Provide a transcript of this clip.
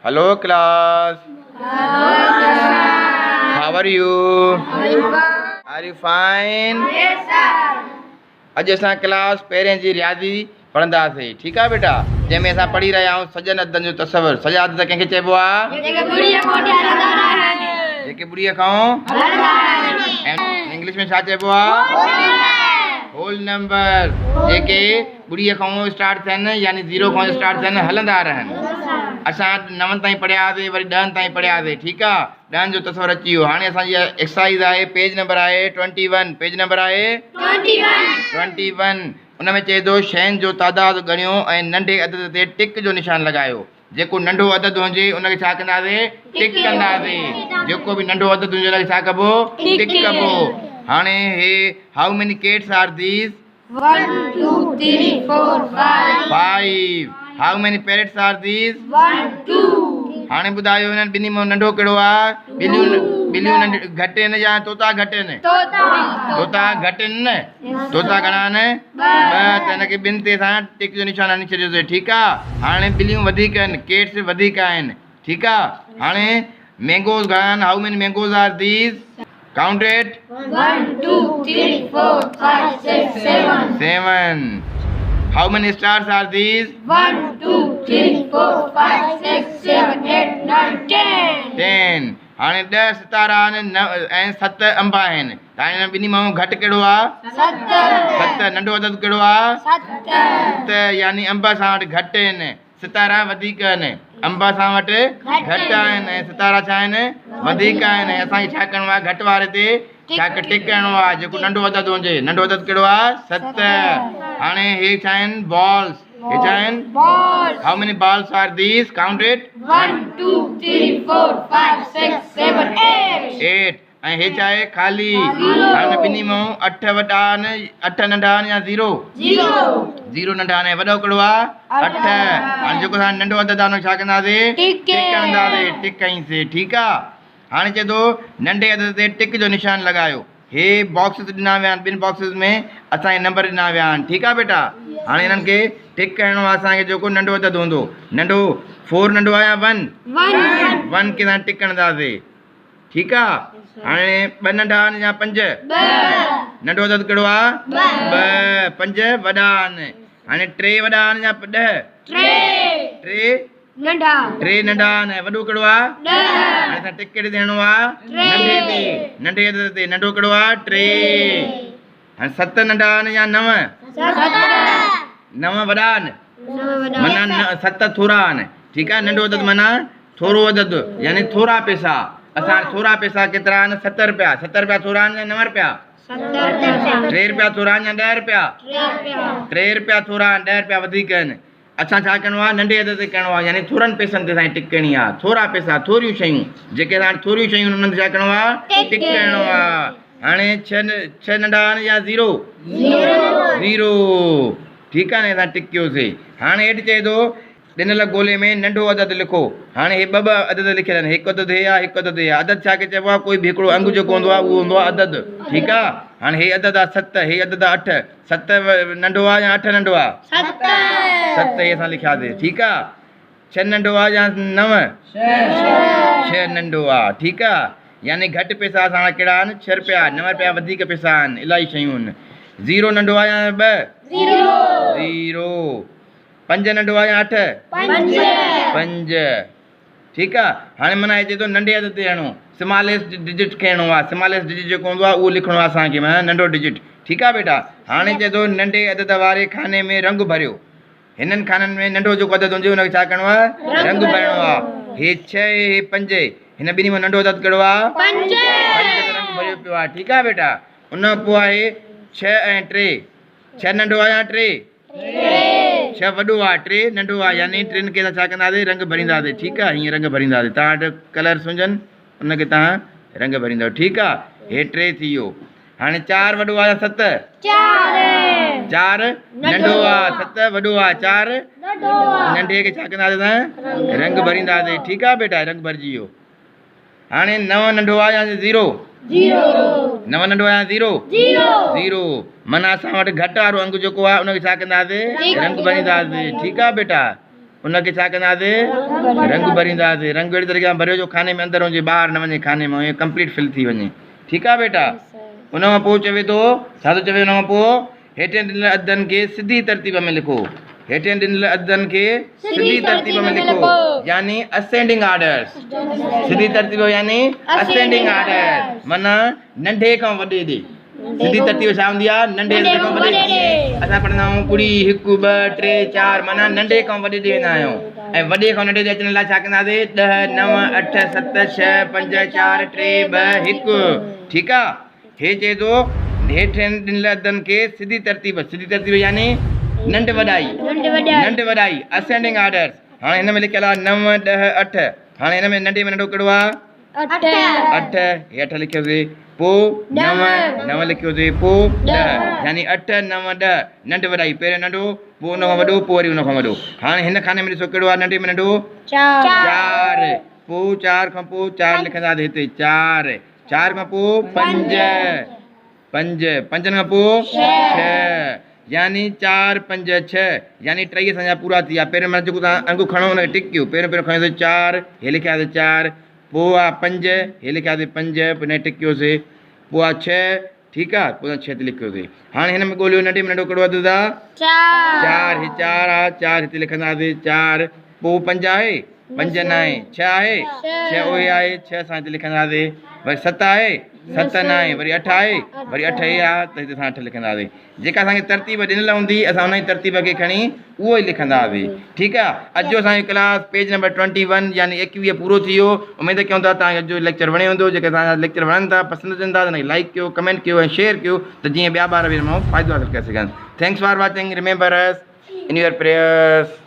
Hello class. How are you? Are you fine? Yes, sir. अॼु असां class पहिरें जी रियाज़ी पढ़ंदासीं। ठीकु आहे बेटा? जंहिंमें असां पढ़ी रहिया आहियूं सजन अदनि जो तसवुर। सॼा अदद कंहिंखे चइबो आहे? जेके ॿुड़ीअ खां इंग्लिश में छा चइबो आहे? Whole number. जेके ॿुड़ीअ खां स्टार्ट थियनि यानी 0 खां स्टार्ट थियनि हलंदा रहनि। असां 9 ताईं पढ़ियासीं, वरी 10 ताईं पढ़ियासीं। ठीकु आहे? 10 जो तसवुर अची वियो। हाणे असांजी एक्सरसाइज़ आहे, पेज नंबर आहे 21। पेज नंबर आहे 21। उन में चए थो शयुनि जो तादादु ॻणियो ऐं नंढे अदद ते टिक जो निशान लॻायो। जेको नंढो अदद हुजे उनखे छा कंदासीं? टिक कंदासीं। जेको बि नंढो अदद हुजे उनखे छा कबो? टिक कबो। हाणे हे how many cats are these? 1, 2, 3, 4, 5. How many parrots are these? 1, 2. हाणे ॿुधायो हिननि ॿिन्ही मां नंढो कहिड़ो आहे? ॿिलियूं घटि आहिनि या तोता घटि आहिनि? तोता घटि आहिनि न? तोता घणा आहिनि? 2। त हिनखे ॿिनि ते असां टिक जो निशान हणी छॾियोसीं। ठीकु आहे? हाणे ॿिलियूं वधीक आहिनि, कैट्स वधीक आहिनि। ठीकु आहे? हाणे मैंगोज़ घणा आहिनि? How many mangoes are these? Count it. 1, 2, 3, 4, 5, 6, 7. How many stars are these? 1, 2, 3, 4, 5, 6, 7, 8, 9, 10. हाणे 10 सितारा आहिनि ऐं 7 अंब आहिनि। त हिन ॿिन्ही मां घटि कहिड़ो आहे? 7। नंढो अदद कहिड़ो आहे? 7 यानी अंब असां वटि घटि आहिनि, सितारा वधीक आहिनि। अंब असां वटि घटि आहिनि ऐं सितारा छा आहिनि? वधीक आहिनि। ऐं असांखे छा करिणो आहे? घटि वारे ते छा टिक करिणो आहे। जेको नंढो अदद हुजे, नंढो अदद कहिड़ो आहे? 7। हाणे हे छा आहिनि? बॉल्स। हे छा आहिनि? How many balls are these? Count it. 1, 2, 3, 4, 5, 6, 7, 8। ऐं हे छा आहे? ख़ाली। हाणे ॿिन्ही मां 8 वॾा आहिनि, 8 नंढा आहिनि या 0? 0 नंढा आहिनि। वॾो कहिड़ो आहे? 8। हाणे जेको असां नंढो अदद आहे छा कंदासीं? टिक कंदासीं। टिक कईंसीं। ठीकु आहे? हाणे चए थो नंढे अदद ते टिक जो निशान लॻायो। हे बॉक्सिस ॾिना विया आहिनि, ॿिनि बॉक्सिस में असांखे नंबर ॾिना विया आहिनि। ठीकु आहे बेटा? हाणे हिननि खे टिक करिणो आहे असांखे। जेको नंढो अदद हूंदो, नंढो 4 नंढो आहे या 1? 1 खे असां टिक कंदासीं। ठीकु आहे? हाणे 2 नंढा आहिनि या 5? 2। नंढो अदद कहिड़ो आहे? 2। 5 वॾा आहिनि। हाणे 3 वॾा आहिनि या 10? 3 नंढा। 3 नंढा आहिनि। वॾो कहिड़ो आहे? 10। हाणे असां टिक केॾे ॾियणो आहे? नंढे ते। नंढे अदद ते। नंढो कहिड़ो आहे? 3। हाणे 7 नंढा आहिनि या 9? 9 वॾा आहिनि माना 7 थोरा आहिनि। ठीकु आहे? नंढो अदद माना थोरो अदद यानी थोरा पैसा। असां थोरा पैसा केतिरा आहिनि? 7 रुपया। 7 रुपया थोरा आहिनि या 9 रुपया? 3 रुपया थोरा आहिनि या 10 रुपया? 3 रुपया थोरा आहिनि, 10 रुपया वधीक आहिनि। असां छा करिणो आहे? नंढे अदद ते करिणो आहे यानी थोरनि पैसनि ते असांखे टिक करणी आहे। थोरा पैसा, थोरियूं शयूं, जेके असां थोरियूं शयूं उन्हनि ते छा करिणो आहे? टिक करिणो आहे। हाणे 6 नंढा आहिनि या 0? 0। ठीकु आहे न? असां टिक कयोसीं। हाणे हेठि चए थो ॾिनल गोले में नंढो अदद लिखो। हाणे हे 2 अदद लिखियल आहिनि, हिकु अदद हे आहे, हिकु अदद हे आहे। अदद छा खे चइबो आहे? कोई बि हिकिड़ो अंग जेको हूंदो आहे उहो हूंदो आहे अदद। ठीकु आहे? हाणे हे अदद आहे 7, हे अदद आहे 8। 7 नंढो आहे या 8 नंढो आहे? 7 हे असां लिखियासीं। ठीकु आहे? 6 नंढो आहे या 9? 6 नंढो आहे। ठीकु आहे? यानी घटि पैसा असां वटि कहिड़ा आहिनि? 6 रुपया। 9 रुपया वधीक पैसा आहिनि, इलाही शयूं आहिनि। 0 नंढो आहे या 2? 0। 5 नंढो आहे या 8? 5। ठीकु आहे? हाणे माना हे चए थो नंढे अदद ते हणो, स्मॉलेस्ट डिजिट खणणो आहे। स्मॉलेस्ट डिजिट जेको हूंदो आहे उहो लिखणो आहे असांखे, माना नंढो डिजिट। ठीकु आहे बेटा? हाणे चए थो नंढे अदद वारे खाने में रंग भरियो। हिननि खाननि में नंढो जेको अदद हुजे हुनखे छा करिणो आहे? रंग भरिणो आहे। हे 6 हे 5। हिन ॿिन्ही में नंढो अदद कहिड़ो आहे? 5 रंग भरियो पियो आहे। ठीकु आहे बेटा? उन खां पोइ आहे 6 ऐं 3। 6 नंढो आहे या 3? 6 वॾो आहे, 3 नंढो आहे, यानी 3 खे असां छा कंदासीं? रंग भरींदासीं। ठीकु आहे? हीअं रंग भरींदासीं। तव्हां वटि कलर हुजनि उनखे तव्हां रंग भरींदव। ठीकु आहे? हे 3 थी वियो। हाणे 4 वॾो आहे या 7? 4 नंढो आहे, 7 वॾो आहे, 4 नंढे खे छा कंदासीं असां? रंग भरींदासीं। ठीकु आहे बेटा? रंग भरिजी वियो। हाणे 9 नंढो आहे या 0? 9 नंढो आहे या 0? 0। माना असां वटि घटि वारो अंग जेको आहे उनखे छा कंदासीं? रंग भरींदासीं। ठीकु आहे बेटा? उनखे छा कंदासीं रंग भरींदासीं रंग अहिड़ी तरीक़े सां भरियो जो खाने में अंदरि हुजे ॿाहिरि न वञे खाने में ईअं कंप्लीट फिल थी वञे ठीकु आहे बेटा उन खां पोइ चवे थो छा थो चवे उन खां पोइ हेठियां ॾिनल अदनि खे सिधी तरतीब में लिखो हेठियां ॾिनल अदनि खे सिधी तरतीब में लिखो यानी असेंडिंग ऑर्डर्स सिधी तरतीब यानी असेंडिंग ऑर्डर्स माना नंढे खां वॾे ॾे सिधी तरतीब छा हूंदी आहे नंढे खां वॾे असां पढ़ंदा आहियूं ॿुड़ी हिकु ॿ टे चारि माना नंढे खां वॾे ॾे वेंदा आहियूं ऐं वॾे खां नंढे ॾे अचण लाइ छा कंदासीं 10 9 8 7 6 5 4 3 2 1 ठीकु आहे हे चए थो हेठियनि ॾिनल अदनि खे सिधी तरतीब यानी नंढ वॾाई असेंडिंग ऑर्डर्स हाणे हिन में लिखियल आहे 9 10 8 हाणे हिन में नंढे में नंढो कहिड़ो आहे 8 हे 8 लिखियोसीं पोइ 9 लिखियोसीं पोइ 10 यानी 8 9 10 नंढ वॾाई पहिरियों नंढो पोइ उन खां वॾो पोइ वरी उन खां वॾो हाणे हिन खाने में ॾिसो कहिड़ो आहे नंढे में नंढो 4 पोइ 4 खां पोइ 4 लिखंदासीं हिते 4 खां पोइ 5 खां पोइ 6 यानी 4 5 6 यानी 3 असांजा पूरा थी विया पहिरियों जेको तव्हां अंगु खणो हुनखे टिक कयो पहिरियों खयोसीं 4 हे लिखियासीं 4 पोइ आहे 5 हे लिखियासीं 5 पोइ हिन टिक कयोसीं पोइ आहे 6 ठीकु आहे पोइ 6 ते लिखियोसीं हाणे हिन में ॻोल्हियो नंढे में नंढो कहिड़ो अधु आहे 4 हे 4 आहे 4 हिते लिखंदासीं 4 पोइ 5 आहे 5 न आहे 6 आहे 6 उहे आहे 6 असां हिते लिखंदासीं वरी 7 आहे 7 न आहे वरी 8 आहे वरी 8 हे आहे त हिते असां 8 लिखंदासीं जेका असांखे तरतीब ॾिनल हूंदी असां उन जी तरतीब खे खणी उहो ई लिखंदासीं ठीकु आहे अॼु जो असांजो क्लास पेज नंबर 21 यानी 21 पूरो थी वियो उमेद कयूं था तव्हांखे अॼु जो लेक्चर वणे हूंदो जेके तव्हांजा लेक्चर वणनि था पसंदि अचनि था त हुनखे लाइक कयो कमेंट कयो ऐं शेयर कयो त जीअं ॿिया ॿार बि हिन मां फ़ाइदो हासिलु करे सघनि थैंक्स फॉर वॉचिंग रिमेंबर अस इन योर प्रेयर्स